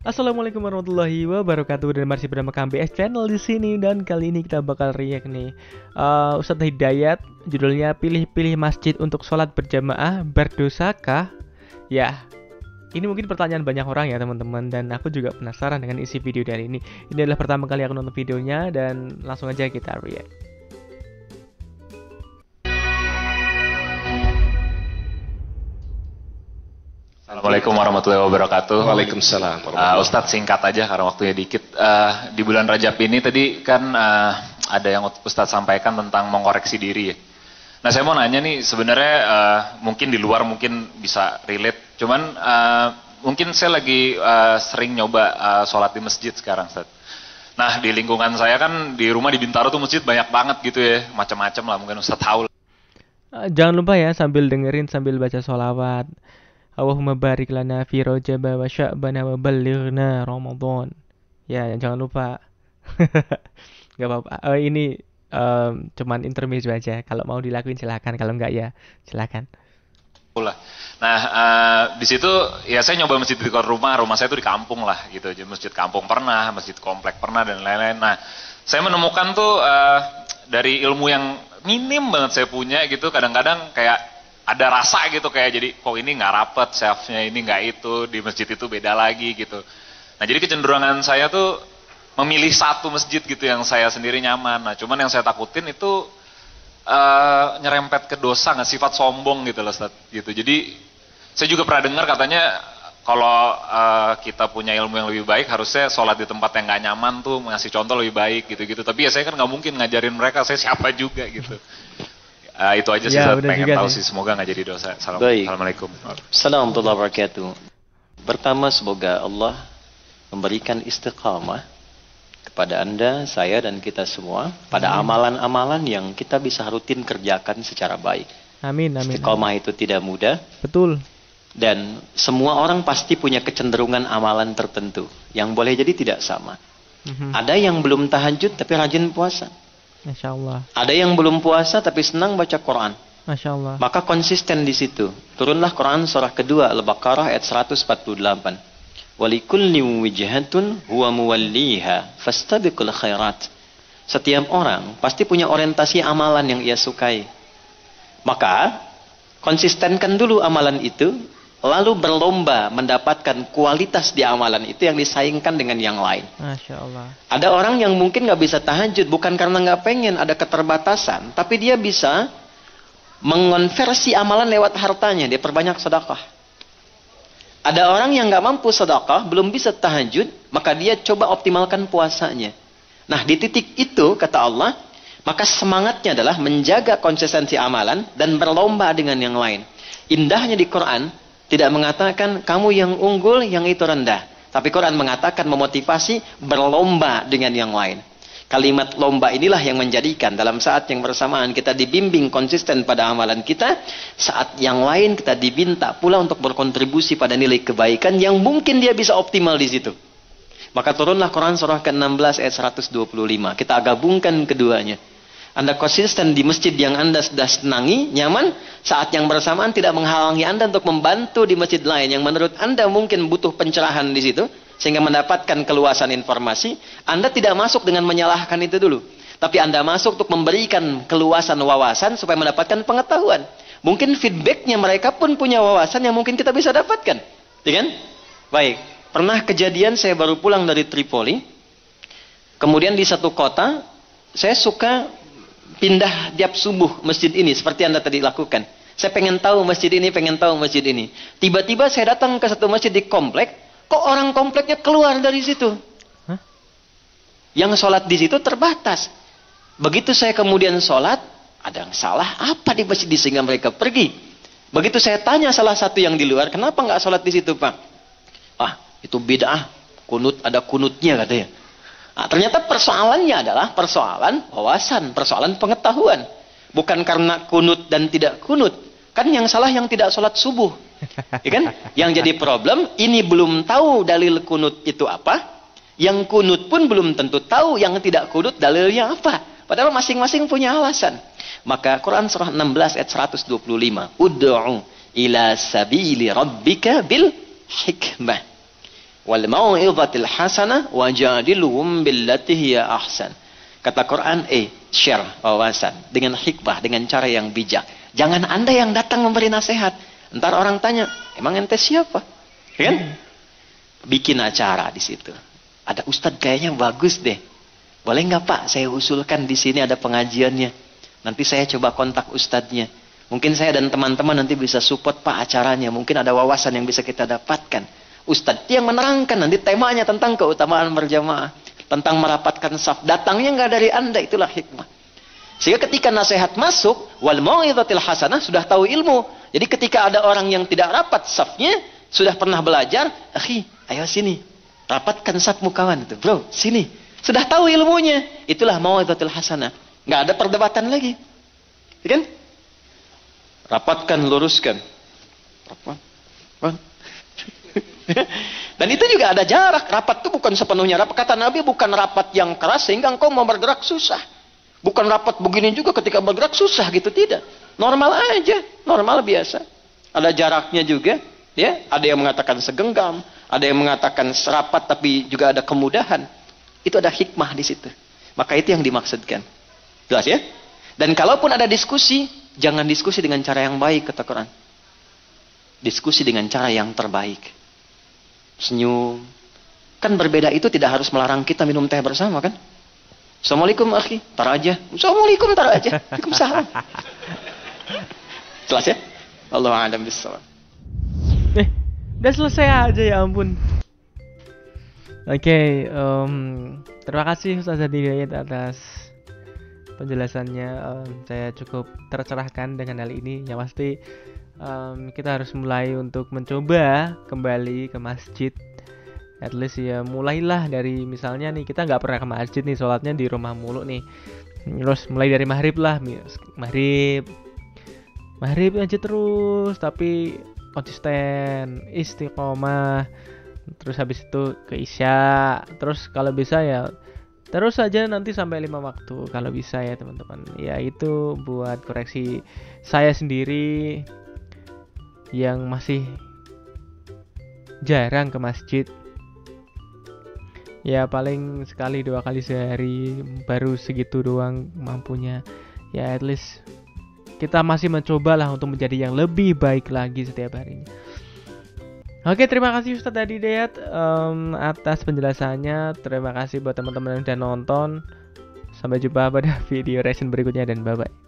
Assalamualaikum warahmatullahi wabarakatuh dan masih bersama kami BS Channel di sini dan kali ini kita bakal react nih Ustadz Hidayat, judulnya pilih-pilih masjid untuk sholat berjamaah berdosakah? Ya, ini mungkin pertanyaan banyak orang ya teman-teman, dan aku juga penasaran dengan isi video dari ini. Ini adalah pertama kali aku nonton videonya dan langsung aja kita react. Assalamualaikum warahmatullahi wabarakatuh. Waalaikumsalam. Ustadz, singkat aja karena waktunya dikit. Di bulan Rajab ini tadi kan ada yang Ustadz sampaikan tentang mengoreksi diri ya. Nah, saya mau nanya nih, sebenarnya mungkin di luar mungkin bisa relate. Cuman mungkin saya lagi sering nyoba sholat di masjid sekarang, Ustadz. Nah, di lingkungan saya kan di rumah di Bintaro tuh masjid banyak banget gitu ya, macam-macam lah, mungkin Ustadz tahu. Jangan lupa ya sambil dengerin sambil baca sholawat. Allahumma barik lana fi Rajab wa Sya'ban wa ballighna Ramadan. Ya, jangan lupa. Gak apa-apa. Ini cuman intermezzo aja. Kalau mau dilakuin silakan, kalau enggak ya silakan. Nah, di situ ya saya nyoba masjid di rumah saya tuh di kampung lah gitu. Masjid kampung pernah, masjid komplek pernah dan lain-lain. Nah, saya menemukan tuh dari ilmu yang minim banget saya punya gitu, kadang-kadang kayak ada rasa gitu, kayak jadi kok ini nggak rapet, chefnya ini nggak itu, di masjid itu beda lagi gitu. Nah, jadi kecenderungan saya tuh memilih satu masjid gitu yang saya sendiri nyaman. Nah, cuman yang saya takutin itu nyerempet ke dosa, nggak sifat sombong gitu loh, Ustaz. Gitu. Jadi saya juga pernah dengar katanya kalau kita punya ilmu yang lebih baik harusnya sholat di tempat yang nggak nyaman tuh ngasih contoh lebih baik gitu-gitu. Tapi ya saya kan nggak mungkin ngajarin mereka, saya siapa juga gitu. Itu aja sih, Ya, saya pengen tahu sih. sih, semoga nggak jadi dosa. Baik. Assalamualaikum. Assalamualaikum warahmatullahi wabarakatuh. Pertama, semoga Allah memberikan istiqamah kepada Anda, saya, dan kita semua pada amalan-amalan yang kita bisa rutin kerjakan secara baik. Amin, amin. Istiqamah itu tidak mudah, Betul. dan semua orang pasti punya kecenderungan amalan tertentu yang boleh jadi tidak sama. Ada yang belum tahajud tapi rajin puasa. Masya Allah. Ada yang belum puasa tapi senang baca Quran. Masya Allah. Maka konsisten di situ. Turunlah Quran surah kedua Al-Baqarah ayat 148. Walikulli wijhatun huwa muwalliha fastabiqul khairat. Setiap orang pasti punya orientasi amalan yang ia sukai. Maka konsistenkan dulu amalan itu, lalu berlomba mendapatkan kualitas di amalan itu yang disaingkan dengan yang lain. Masya Allah. Ada orang yang mungkin nggak bisa tahajud bukan karena nggak pengen, ada keterbatasan, tapi dia bisa mengonversi amalan lewat hartanya, dia perbanyak sedekah. Ada orang yang nggak mampu sedekah, belum bisa tahajud, maka dia coba optimalkan puasanya. Nah, di titik itu kata Allah, maka semangatnya adalah menjaga konsistensi amalan dan berlomba dengan yang lain. Indahnya di Quran tidak mengatakan kamu yang unggul, yang itu rendah. Tapi Quran mengatakan memotivasi berlomba dengan yang lain. Kalimat lomba inilah yang menjadikan dalam saat yang bersamaan kita dibimbing konsisten pada amalan kita. Saat yang lain kita diminta pula untuk berkontribusi pada nilai kebaikan yang mungkin dia bisa optimal di situ. Maka turunlah Quran surah ke-16 ayat 125. Kita gabungkan keduanya. Anda konsisten di masjid yang Anda sudah senangi, nyaman, saat yang bersamaan tidak menghalangi Anda untuk membantu di masjid lain yang menurut Anda mungkin butuh pencerahan di situ, sehingga mendapatkan keluasan informasi. Anda tidak masuk dengan menyalahkan itu dulu, tapi Anda masuk untuk memberikan keluasan wawasan supaya mendapatkan pengetahuan. Mungkin feedbacknya mereka pun punya wawasan yang mungkin kita bisa dapatkan, ya kan? Baik, pernah kejadian saya baru pulang dari Tripoli, kemudian di satu kota, saya suka pindah tiap subuh masjid ini seperti Anda tadi lakukan. Saya pengen tahu masjid ini, pengen tahu masjid ini. Tiba-tiba saya datang ke satu masjid di komplek, kok orang kompleknya keluar dari situ? Hah? Yang sholat di situ terbatas. Begitu saya kemudian sholat, ada yang salah apa di masjid ini sehingga mereka pergi? Begitu saya tanya salah satu yang di luar, kenapa nggak sholat di situ, Pak? Ah, itu bid'ah. Kunut, ada kunutnya katanya. Nah, ternyata persoalannya adalah persoalan wawasan, persoalan pengetahuan. Bukan karena kunut dan tidak kunut. Kan yang salah yang tidak sholat subuh. Ya kan? Yang jadi problem, ini belum tahu dalil kunut itu apa. Yang kunut pun belum tentu tahu yang tidak kunut dalilnya apa. Padahal masing-masing punya alasan. Maka Quran surah 16 ayat 125. Ud'u ila sabili rabbika bil hikmah. Wal mau'izatil hasanah wajadilhum billati hiya ahsan. Kata Quran, share wawasan dengan hikmah, dengan cara yang bijak. Jangan Anda yang datang memberi nasihat. Ntar orang tanya, emang ente siapa? Kan? Bikin acara di situ. Ada ustadz kayaknya bagus deh. Boleh nggak Pak? Saya usulkan di sini ada pengajiannya. Nanti saya coba kontak ustadznya. Mungkin saya dan teman-teman nanti bisa support Pak acaranya. Mungkin ada wawasan yang bisa kita dapatkan. Ustadz yang menerangkan nanti temanya tentang keutamaan berjamaah, tentang merapatkan saf. Datangnya nggak dari Anda, itulah hikmah. Sehingga ketika nasihat masuk, wal mau'izatil hasanah, sudah tahu ilmu. Jadi ketika ada orang yang tidak rapat safnya, sudah pernah belajar, akhi, ayo sini, rapatkan safmu kawan itu, bro, sini. Sudah tahu ilmunya, itulah mau'izatil hasanah. Nggak ada perdebatan lagi, ya kan? Rapatkan, luruskan. Rapat. Dan itu juga ada jarak. Rapat itu bukan sepenuhnya rapat. Kata Nabi, bukan rapat yang keras sehingga engkau mau bergerak susah. Bukan rapat begini juga ketika bergerak susah gitu, tidak. Normal aja, normal biasa. Ada jaraknya juga, ya. Ada yang mengatakan segenggam, ada yang mengatakan serapat tapi juga ada kemudahan. Itu ada hikmah di situ. Maka itu yang dimaksudkan. Jelas ya? Dan kalaupun ada diskusi, jangan diskusi dengan cara yang baik, kata Quran. Diskusi dengan cara yang terbaik. Senyum. Kan berbeda itu tidak harus melarang kita minum teh bersama, kan? Assalamualaikum akhi, tar aja. Assalamualaikum, tar aja. Waalaikumsalam. Jelas ya? Allahu a'lam bishawab. Udah selesai aja, ya ampun. Oke, terima kasih Ustaz Hidayat atas penjelasannya. Saya cukup tercerahkan dengan hal ini. Yang pasti kita harus mulai untuk mencoba kembali ke masjid. At least ya mulailah dari misalnya nih, kita nggak pernah ke masjid nih, sholatnya di rumah mulu nih. Terus mulai dari maghrib lah, maghrib aja terus, tapi konsisten, istiqomah. Terus habis itu ke isya, terus kalau bisa ya terus aja nanti sampai 5 waktu kalau bisa ya teman-teman. Ya itu buat koreksi saya sendiri yang masih jarang ke masjid. Ya paling sekali 2 kali sehari, baru segitu doang mampunya. Ya at least kita masih mencoba lah untuk menjadi yang lebih baik lagi setiap harinya. Oke, terima kasih Ustadz Hidayat atas penjelasannya. Terima kasih buat teman-teman yang udah nonton. Sampai jumpa pada video reaction berikutnya dan bye-bye.